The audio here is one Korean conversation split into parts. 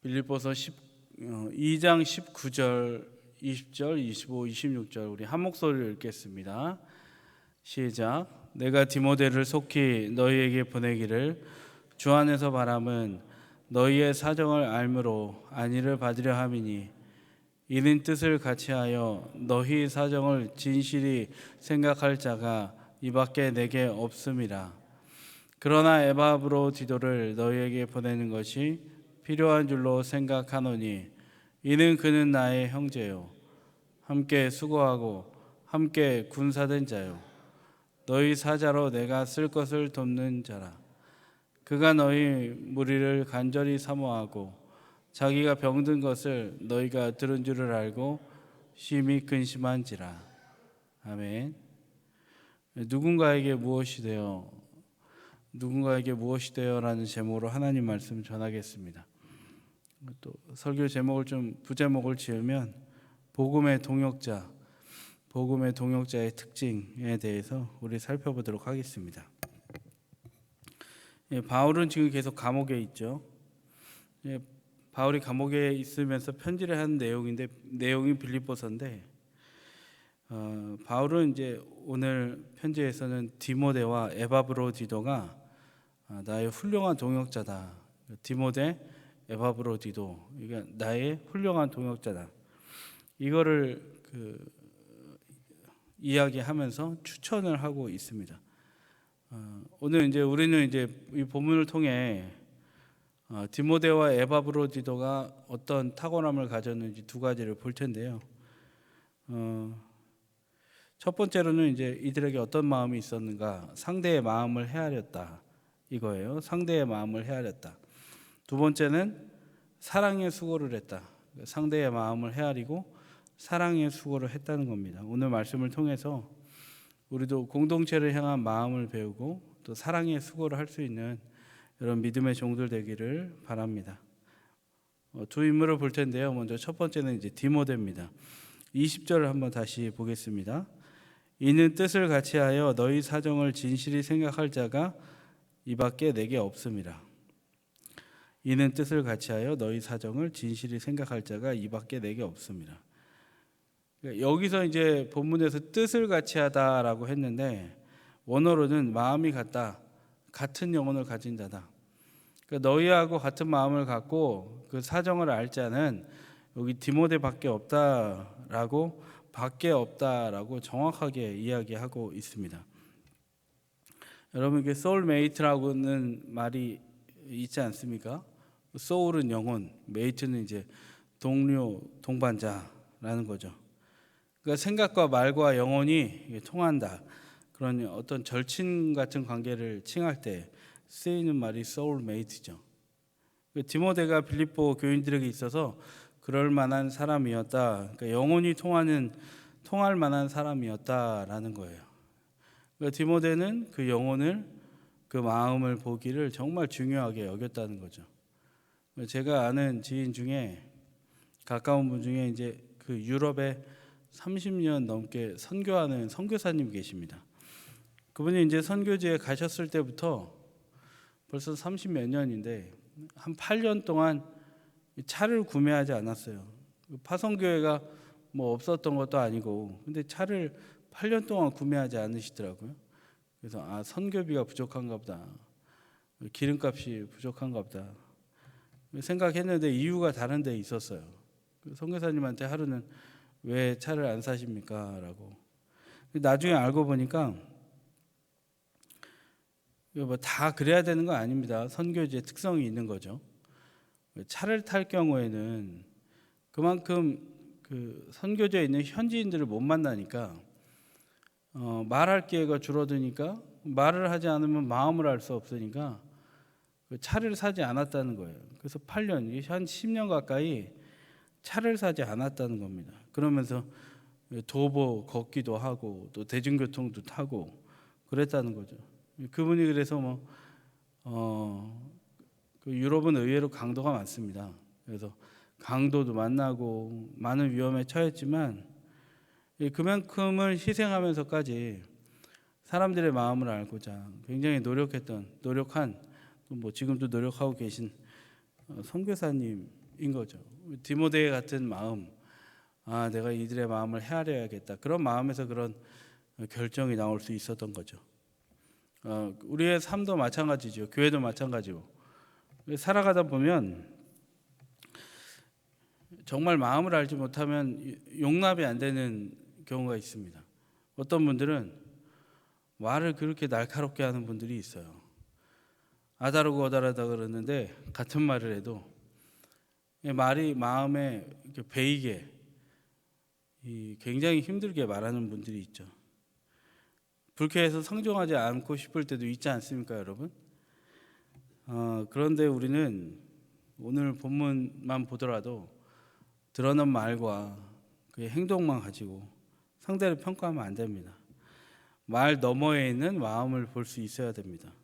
빌립보서 2장 19절, 20절, 25, 26절 우리 한 목소리로 읽겠습니다. 시작. 내가 디모데를 속히 너희에게 보내기를 주 안에서 바람은 너희의 사정을 알므로 안위를 받으려 함이니 이는 뜻을 같이하여 너희 사정을 진실히 생각할 자가 이밖에 내게 없음이라. 그러나 에바브로디도를 너희에게 보내는 것이 필요한 줄로 생각하노니 이는 그는 나의 형제요 함께 수고하고 함께 군사된 자요 너희 사자로 내가 쓸 것을 돕는 자라. 그가 너희 무리를 간절히 사모하고 자기가 병든 것을 너희가 들은 줄을 알고 심히 근심한지라. 아멘. 누군가에게 무엇이 되어라는 제목으로 하나님 말씀 전하겠습니다. 또 설교 제목을 좀 부제목을 지으면 복음의 동역자의 특징에 대해서 우리 살펴보도록 하겠습니다. 바울은 지금 계속 감옥에 있죠. 바울이 감옥에 있으면서 편지를 하는 내용이 빌립보서인데, 바울은 이제 오늘 편지에서는 디모데와 에바브로디도가 나의 훌륭한 동역자다. 디모데, 에바브로디도, 이게 나의 훌륭한 동역자다. 이거를 이야기하면서 추천을 하고 있습니다. 오늘 이제 우리는 이제 이 본문을 통해 디모데와 에바브로디도가 어떤 탁월함을 가졌는지 두 가지를 볼 텐데요. 첫 번째로는 이제 이들에게 어떤 마음이 있었는가, 상대의 마음을 헤아렸다 이거예요. 상대의 마음을 헤아렸다. 두 번째는 사랑의 수고를 했다. 상대의 마음을 헤아리고 사랑의 수고를 했다는 겁니다. 오늘 말씀을 통해서 우리도 공동체를 향한 마음을 배우고 또 사랑의 수고를 할 수 있는 이런 믿음의 종들 되기를 바랍니다. 두 인물을 볼 텐데요. 먼저 첫 번째는 이제 디모데입니다. 20절을 한번 다시 보겠습니다. 이는 뜻을 같이하여 너희 사정을 진실히 생각할 자가 이밖에 내게 없음이라. 이는 뜻을 같이하여 너희 사정을 진실히 생각할 자가 이밖에 내게 없음이라. 여기서 이제 본문에서 뜻을 같이하다라고 했는데 원어로는 마음이 같다, 같은 영혼을 가진 자다. 그러니까 너희하고 같은 마음을 갖고 그 사정을 알 자는 여기 디모데밖에 없다라고 정확하게 이야기하고 있습니다. 여러분, 이게 소울메이트라고는 말이 있지 않습니까? 소울은 영혼, 메이트는 이제 동료, 동반자라는 거죠. 그러니까 생각과 말과 영혼이 통한다. 그런 어떤 절친 같은 관계를 칭할 때 쓰이는 말이 소울메이트죠. 디모데가 빌립보 교인들에게 있어서 그럴 만한 사람이었다. 그러니까 영혼이 통할 만한 사람이었다라는 거예요. 그러니까 디모데는 그 영혼을, 그 마음을 보기를 정말 중요하게 여겼다는 거죠. 제가 아는 지인 중에, 가까운 분 중에 이제 그 유럽에 30년 넘게 선교하는 선교사님 계십니다. 그분이 이제 선교지에 가셨을 때부터 벌써 30몇 년인데 한 8년 동안 차를 구매하지 않았어요. 파송교회가 뭐 없었던 것도 아니고, 근데 차를 8년 동안 구매하지 않으시더라고요. 그래서 선교비가 부족한가 보다, 기름값이 부족한가 보다 생각했는데 이유가 다른 데 있었어요. 선교사님한테 하루는 왜 차를 안 사십니까? 라고. 나중에 알고 보니까 뭐 다 그래야 되는 거 아닙니다. 선교지의 특성이 있는 거죠. 차를 탈 경우에는 그만큼 그 선교지에 있는 현지인들을 못 만나니까 말할 기회가 줄어드니까, 말을 하지 않으면 마음을 알 수 없으니까 차를 사지 않았다는 거예요. 그래서 8년, 한 10년 가까이 차를 사지 않았다는 겁니다. 그러면서 도보 걷기도 하고 또 대중교통도 타고 그랬다는 거죠. 그분이 그래서 그 유럽은 의외로 강도가 많습니다. 그래서 강도도 만나고 많은 위험에 처했지만 그만큼을 희생하면서까지 사람들의 마음을 알고자 굉장히 노력한, 뭐 지금도 노력하고 계신 선교사님 거죠. 디모데 같은 마음, 내가 이들의 마음을 헤아려야겠다. 그런 마음에서 그런 결정이 나올 수 있었던 거죠. 우리의 삶도 마찬가지죠. 교회도 마찬가지고. 살아가다 보면 정말 마음을 알지 못하면 용납이 안 되는 경우가 있습니다. 어떤 분들은 말을 그렇게 날카롭게 하는 분들이 있어요. 아다르고 어다르다 그러는데 같은 말을 해도 말이 마음에 베이게 굉장히 힘들게 말하는 분들이 있죠. 불쾌해서 상종하지 않고 싶을 때도 있지 않습니까, 여러분? 그런데 우리는 오늘 본문만 보더라도 드러난 말과 그의 행동만 가지고 상대를 평가하면 안 됩니다. 말 너머에 있는 마음을 볼 수 있어야 됩니다.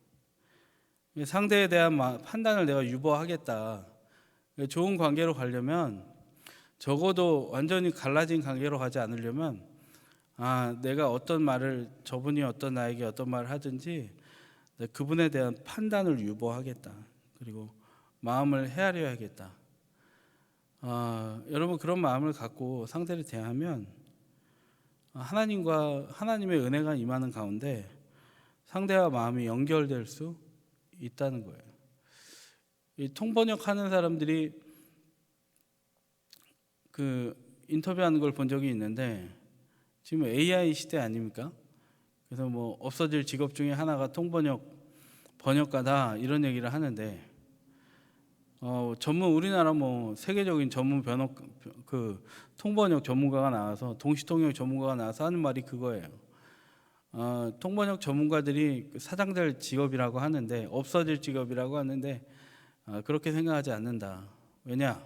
상대에 대한 판단을 내가 유보하겠다. 좋은 관계로 가려면 적어도 완전히 갈라진 관계로 가지 않으려면 내가 어떤 말을 저분이 어떤 나에게 어떤 말을 하든지 그분에 대한 판단을 유보하겠다. 그리고 마음을 헤아려야겠다. 여러분 그런 마음을 갖고 상대를 대하면 하나님의 은혜가 임하는 가운데 상대와 마음이 연결될 수 있다는 거예요. 이 통번역하는 사람들이 그 인터뷰하는 걸 본 적이 있는데 지금 AI 시대 아닙니까? 그래서 뭐 없어질 직업 중에 하나가 번역가다 이런 얘기를 하는데 우리나라 뭐 세계적인 전문 통번역 전문가가 나와서 동시통역 전문가가 나와서 하는 말이 그거예요. 통번역 전문가들이 사장될 직업이라고 하는데 없어질 직업이라고 하는데 그렇게 생각하지 않는다. 왜냐?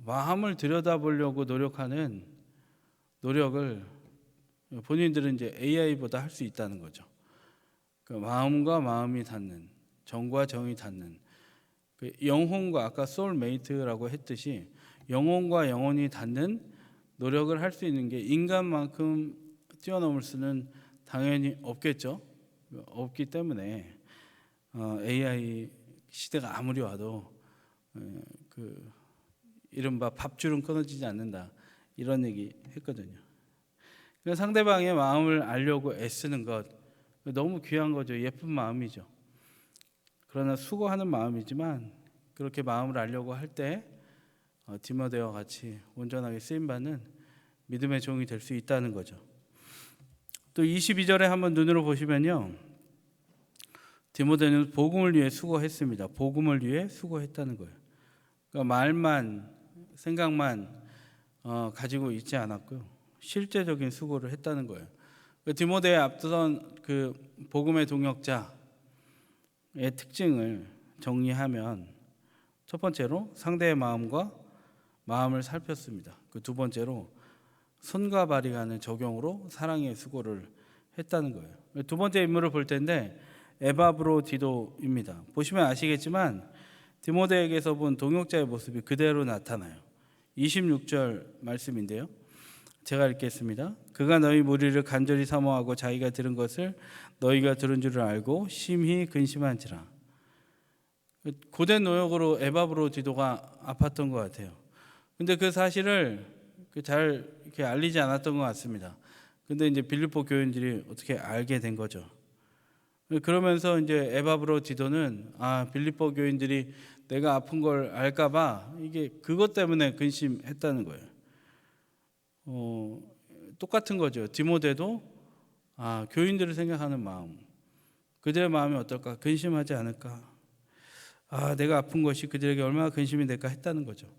마음을 들여다보려고 노력하는 노력을 본인들은 이제 AI보다 할 수 있다는 거죠. 그 마음과 마음이 닿는, 정과 정이 닿는, 그 영혼과 아까 소울메이트라고 했듯이 영혼과 영혼이 닿는 노력을 할 수 있는 게 인간만큼 뛰어넘을 수는 당연히 없겠죠. 없기 때문에 AI 시대가 아무리 와도 그 이른바 밥줄은 끊어지지 않는다 이런 얘기 했거든요. 상대방의 마음을 알려고 애쓰는 것 너무 귀한 거죠. 예쁜 마음이죠. 그러나 수고하는 마음이지만 그렇게 마음을 알려고 할 때 디모데와 같이 온전하게 쓰임받는 믿음의 종이 될 수 있다는 거죠. 또 22절에 한번 눈으로 보시면요. 디모데는 복음을 위해 수고했습니다. 복음을 위해 수고했다는 거예요. 그러니까 말만 생각만 가지고 있지 않았고요. 실제적인 수고를 했다는 거예요. 디모데에 앞서선 그 복음의 동역자의 특징을 정리하면 첫 번째로 상대의 마음과 마음을 살폈습니다. 그 두 번째로 손과 발이 가는 적용으로 사랑의 수고를 했다는 거예요. 두 번째 인물을 볼 텐데 에바브로디도입니다. 보시면 아시겠지만 디모데에게서 본 동역자의 모습이 그대로 나타나요. 26절 말씀인데요. 제가 읽겠습니다. 그가 너희 무리를 간절히 사모하고 자기가 들은 것을 너희가 들은 줄을 알고 심히 근심한지라. 고된 노역으로 에바브로디도가 아팠던 것 같아요. 근데 그 사실을 잘 이렇게 알리지 않았던 것 같습니다. 근데 이제 빌립보 교인들이 어떻게 알게 된 거죠. 그러면서 이제 에바브로디도는 빌립보 교인들이 내가 아픈 걸 알까봐 이게 그것 때문에 근심했다는 거예요. 똑같은 거죠. 디모데도 교인들을 생각하는 마음, 그들의 마음이 어떨까? 근심하지 않을까? 내가 아픈 것이 그들에게 얼마나 근심이 될까 했다는 거죠.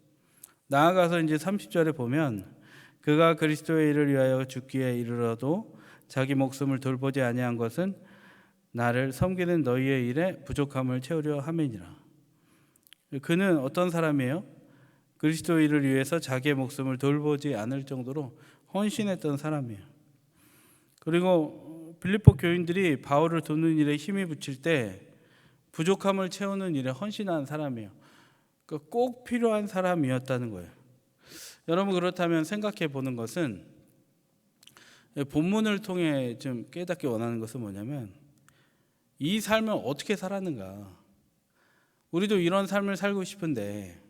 나아가서 이제 30절에 보면 그가 그리스도의 일을 위하여 죽기에 이르러도 자기 목숨을 돌보지 아니한 것은 나를 섬기는 너희의 일에 부족함을 채우려 함이니라. 그는 어떤 사람이에요? 그리스도의 일을 위해서 자기의 목숨을 돌보지 않을 정도로 헌신했던 사람이에요. 그리고 빌립보 교인들이 바울을 돕는 일에 힘이 붙일 때 부족함을 채우는 일에 헌신한 사람이에요. 꼭 필요한 사람이었다는 거예요. 여러분 그렇다면 생각해 보는 것은 본문을 통해 좀 깨닫기 원하는 것은 뭐냐면 이 삶을 어떻게 살았는가, 우리도 이런 삶을 살고 싶은데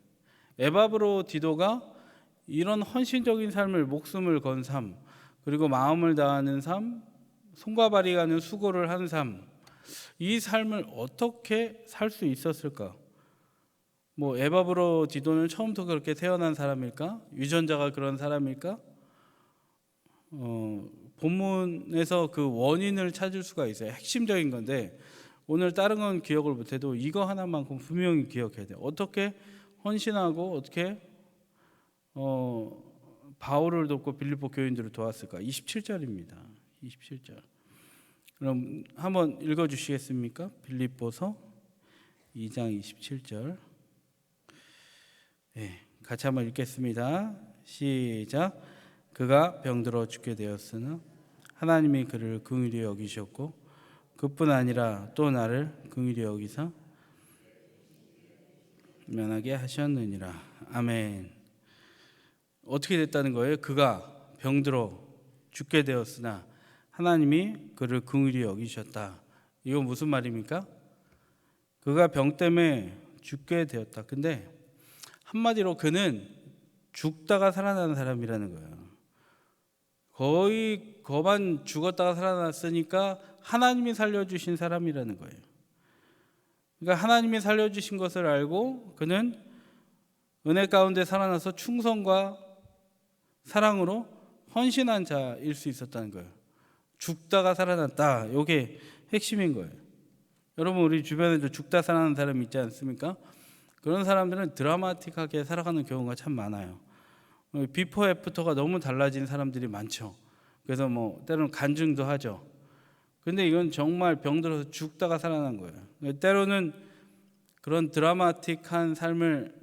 에바브로디도가 이런 헌신적인 삶을, 목숨을 건 삶, 그리고 마음을 다하는 삶, 손과 발이 가는 수고를 하는 삶, 이 삶을 어떻게 살 수 있었을까? 뭐 에바브로디도는 처음부터 그렇게 태어난 사람일까? 유전자가 그런 사람일까? 본문에서 그 원인을 찾을 수가 있어요. 핵심적인 건데 오늘 다른 건 기억을 못해도 이거 하나만큼 분명히 기억해야 돼요. 어떻게 헌신하고 어떻게 바울을 돕고 빌립보 교인들을 도왔을까? 27절입니다. 27절. 그럼 한번 읽어주시겠습니까? 빌립보서 2장 27절. 네, 같이 한번 읽겠습니다. 시작. 그가 병들어 죽게 되었으나 하나님이 그를 긍휼히 여기셨고 그뿐 아니라 또 나를 긍휼히 여기사 면하게 하셨느니라. 아멘. 어떻게 됐다는 거예요? 그가 병들어 죽게 되었으나 하나님이 그를 긍휼히 여기셨다. 이건 무슨 말입니까? 그가 병 때문에 죽게 되었다. 근데 한마디로 그는 죽다가 살아나는 사람이라는 거예요. 거의 거반 죽었다가 살아났으니까 하나님이 살려주신 사람이라는 거예요. 그러니까 하나님이 살려주신 것을 알고 그는 은혜 가운데 살아나서 충성과 사랑으로 헌신한 자일 수 있었다는 거예요. 죽다가 살아났다. 이게 핵심인 거예요. 여러분 우리 주변에도 죽다 살아나는 사람 있지 않습니까? 그런 사람들은 드라마틱하게 살아가는 경우가 참 많아요. 비포 애프터가 너무 달라진 사람들이 많죠. 그래서 뭐 때로는 간증도 하죠. 근데 이건 정말 병들어서 죽다가 살아난 거예요. 때로는 그런 드라마틱한 삶을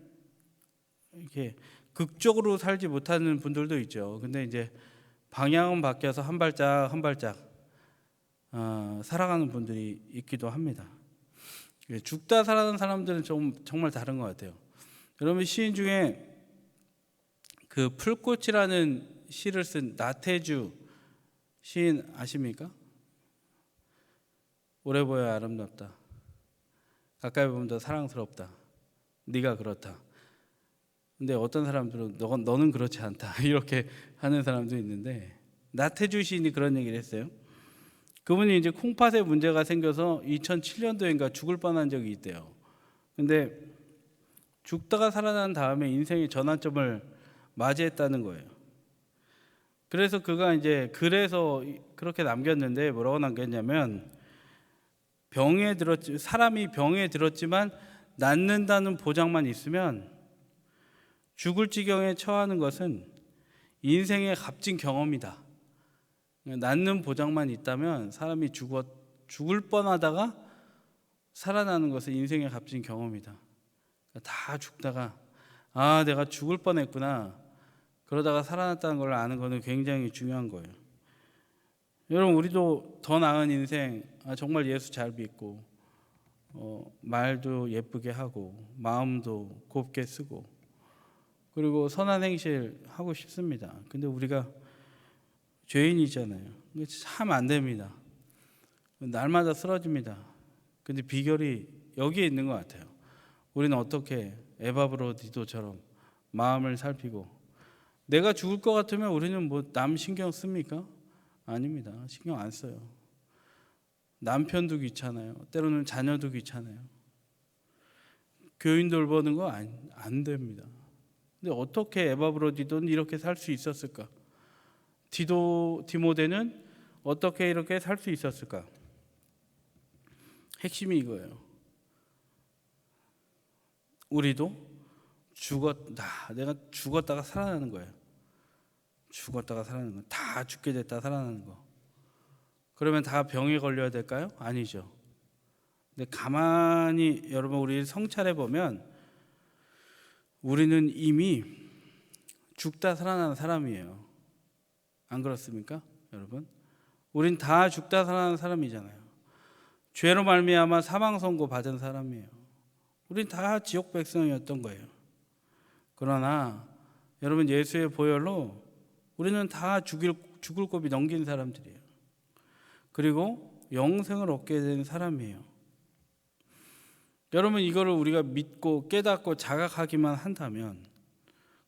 이렇게 극적으로 살지 못하는 분들도 있죠. 근데 이제 방향은 바뀌어서 한 발짝 한 발짝 살아가는 분들이 있기도 합니다. 죽다 살아난 사람들은 정말 다른 것 같아요. 여러분 시인 중에 그 풀꽃이라는 시를 쓴 나태주 시인 아십니까? 오래 보여야 아름답다. 가까이 보면 더 사랑스럽다. 네가 그렇다. 근데 어떤 사람들은 너는 그렇지 않다. 이렇게 하는 사람도 있는데 나태주 시인이 그런 얘기를 했어요. 그분이 이제 콩팥에 문제가 생겨서 2007년도인가 죽을 뻔한 적이 있대요. 근데 죽다가 살아난 다음에 인생의 전환점을 맞이했다는 거예요. 그래서 그가 이제 그래서 그렇게 남겼는데 뭐라고 남겼냐면 사람이 병에 들었지만 낫는다는 보장만 있으면 죽을 지경에 처하는 것은 인생의 값진 경험이다. 낫는 보장만 있다면 사람이 죽을 뻔하다가 살아나는 것은 인생의 값진 경험이다. 다 죽다가 내가 죽을 뻔했구나. 그러다가 살아났다는 걸 아는 것은 굉장히 중요한 거예요. 여러분 우리도 더 나은 인생, 정말 예수 잘 믿고 말도 예쁘게 하고 마음도 곱게 쓰고 그리고 선한 행실 하고 싶습니다. 근데 우리가 죄인이잖아요. 참 안 됩니다. 날마다 쓰러집니다. 근데 비결이 여기에 있는 것 같아요. 우리는 어떻게 에바브로디도처럼 마음을 살피고 내가 죽을 것 같으면 우리는 뭐 남 신경 씁니까? 아닙니다. 신경 안 써요. 남편도 귀찮아요. 때로는 자녀도 귀찮아요. 교인 돌보는 거 안 됩니다. 근데 어떻게 에바브로디도는 이렇게 살 수 있었을까? 디모데는 어떻게 이렇게 살 수 있었을까? 핵심이 이거예요. 우리도 내가 죽었다가 살아나는 거예요. 죽었다가 살아나는 거. 다 죽게 됐다 살아나는 거. 그러면 다 병에 걸려야 될까요? 아니죠. 근데 가만히 여러분 우리 성찰해 보면 우리는 이미 죽다 살아나는 사람이에요. 안 그렇습니까? 여러분 우린 다 죽다 살아나는 사람이잖아요. 죄로 말미암아 사망 선고 받은 사람이에요. 우린 다 지옥 백성이었던 거예요. 그러나 여러분 예수의 보혈로 우리는 다 죽을 고비 넘긴 사람들이에요. 그리고 영생을 얻게 된 사람이에요. 여러분, 이거를 우리가 믿고 깨닫고 자각하기만 한다면,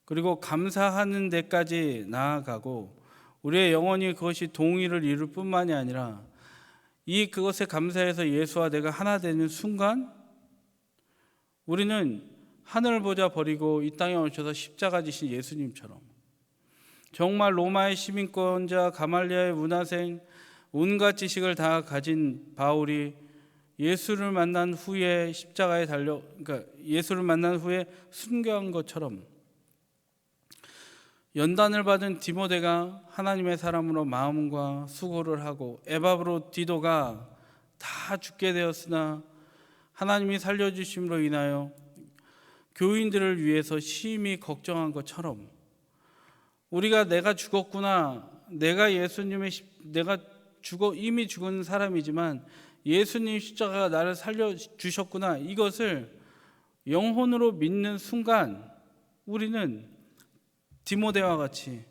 그리고 감사하는 데까지 나아가고 우리의 영혼이 그것이 동의를 이룰 뿐만이 아니라 그것에 감사해서 예수와 내가 하나 되는 순간 우리는 하늘을 보자 버리고 이 땅에 오셔서 십자가 지신 예수님처럼, 정말 로마의 시민권자, 가말리아의 문화생, 온갖 지식을 다 가진 바울이 예수를 만난 후에 십자가에 그러니까 예수를 만난 후에 순교한 것처럼, 연단을 받은 디모데가 하나님의 사람으로 마음과 수고를 하고 에바브로디도가 다 죽게 되었으나 하나님이 살려주심으로 인하여 교인들을 위해서 심히 걱정한 것처럼, 우리가 내가 죽었구나, 내가 이미 죽은 사람이지만 예수님 십자가가 나를 살려주셨구나, 이것을 영혼으로 믿는 순간 우리는 디모데와 같이,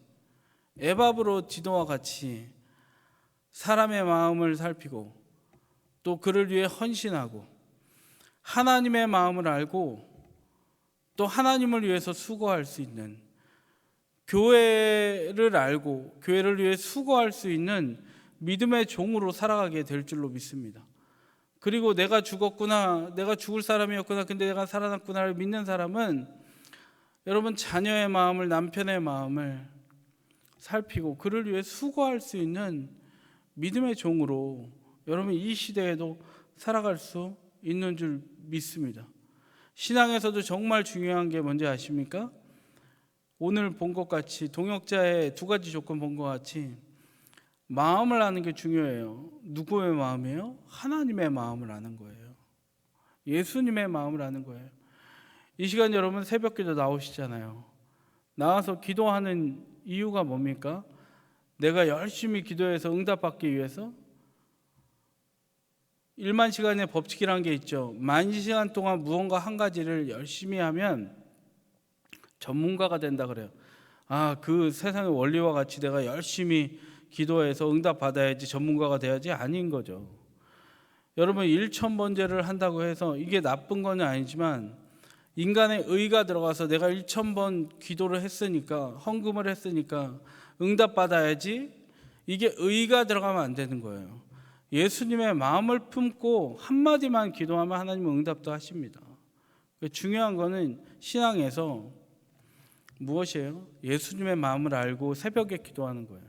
에바브로디도와 같이 사람의 마음을 살피고 또 그를 위해 헌신하고 하나님의 마음을 알고 또 하나님을 위해서 수고할 수 있는, 교회를 알고 교회를 위해 수고할 수 있는 믿음의 종으로 살아가게 될 줄로 믿습니다. 그리고 내가 죽었구나, 내가 죽을 사람이었구나, 근데 내가 살아났구나를 믿는 사람은 여러분, 자녀의 마음을, 남편의 마음을 살피고 그를 위해 수고할 수 있는 믿음의 종으로 여러분 이 시대에도 살아갈 수 있는 줄 믿습니다. 신앙에서도 정말 중요한 게 뭔지 아십니까? 오늘 본 것 같이, 동역자의 두 가지 조건 본 것 같이 마음을 아는 게 중요해요. 누구의 마음이에요? 하나님의 마음을 아는 거예요. 예수님의 마음을 아는 거예요. 이 시간 여러분 새벽기도 나오시잖아요. 나와서 기도하는 이유가 뭡니까? 내가 열심히 기도해서 응답받기 위해서? 1만 시간의 법칙이라는 게 있죠. 10,000시간 동안 무언가 한 가지를 열심히 하면 전문가가 된다 그래요. 그 세상의 원리와 같이 내가 열심히 기도해서 응답받아야지 전문가가 돼야지, 아닌 거죠. 여러분, 1,000번제를 한다고 해서 이게 나쁜 건 아니지만 인간의 의가 들어가서 내가 1,000번 기도를 했으니까, 헌금을 했으니까 응답받아야지, 이게 의가 들어가면 안 되는 거예요. 예수님의 마음을 품고 한마디만 기도하면 하나님은 응답도 하십니다. 중요한 거는 신앙에서 무엇이에요? 예수님의 마음을 알고 새벽에 기도하는 거예요.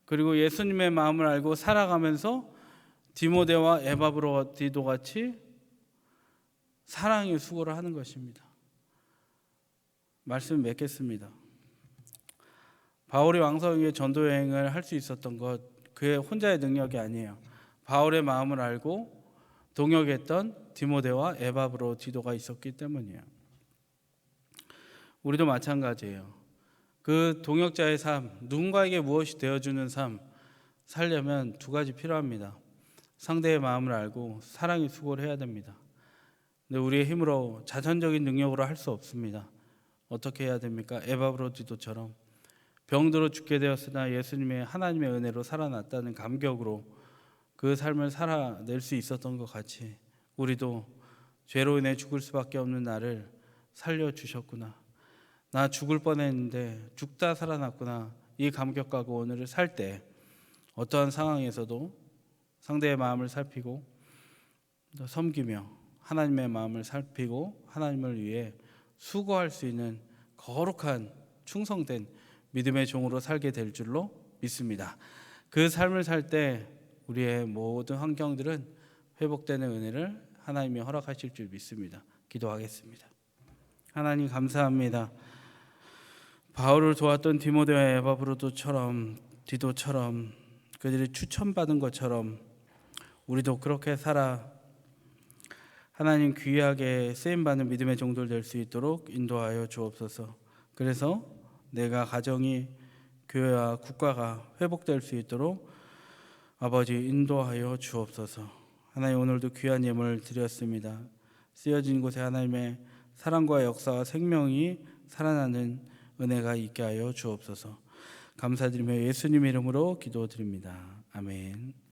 그리고 예수님의 마음을 알고 살아가면서 디모데와 에바브로디도 같이 사랑의 수고를 하는 것입니다. 말씀 맺겠습니다. 바울이 왕성 위에 전도 여행을 할 수 있었던 것, 그의 혼자의 능력이 아니에요. 바울의 마음을 알고 동역했던 디모데와 에바브로디도가 있었기 때문이에요. 우리도 마찬가지예요. 그 동역자의 삶, 누군가에게 무엇이 되어주는 삶 살려면 두 가지 필요합니다. 상대의 마음을 알고 사랑의 수고를 해야 됩니다. 근데 우리의 힘으로, 자선적인 능력으로 할 수 없습니다. 어떻게 해야 됩니까? 에바브로디도처럼 병들어 죽게 되었으나 예수님의 하나님의 은혜로 살아났다는 감격으로 그 삶을 살아낼 수 있었던 것 같이 우리도 죄로 인해 죽을 수밖에 없는 나를 살려주셨구나, 나 죽을 뻔했는데 죽다 살아났구나, 이 감격과 오늘을 살 때 어떠한 상황에서도 상대의 마음을 살피고 섬기며 하나님의 마음을 살피고 하나님을 위해 수고할 수 있는 거룩한 충성된 믿음의 종으로 살게 될 줄로 믿습니다. 그 삶을 살 때 우리의 모든 환경들은 회복되는 은혜를 하나님이 허락하실 줄 믿습니다. 기도하겠습니다. 하나님 감사합니다. 바울을 도왔던 디모데와 에바브로도처럼, 디도처럼 그들이 추천받은 것처럼 우리도 그렇게 살아 하나님 귀하게 쓰임받는 믿음의 종들 될 수 있도록 인도하여 주옵소서. 그래서 내가 가정이, 교회와 국가가 회복될 수 있도록 아버지 인도하여 주옵소서. 하나님, 오늘도 귀한 예물을 드렸습니다. 쓰여진 곳에 하나님의 사랑과 역사와 생명이 살아나는 은혜가 있게 하여 주옵소서. 감사드리며 예수님 이름으로 기도드립니다. 아멘.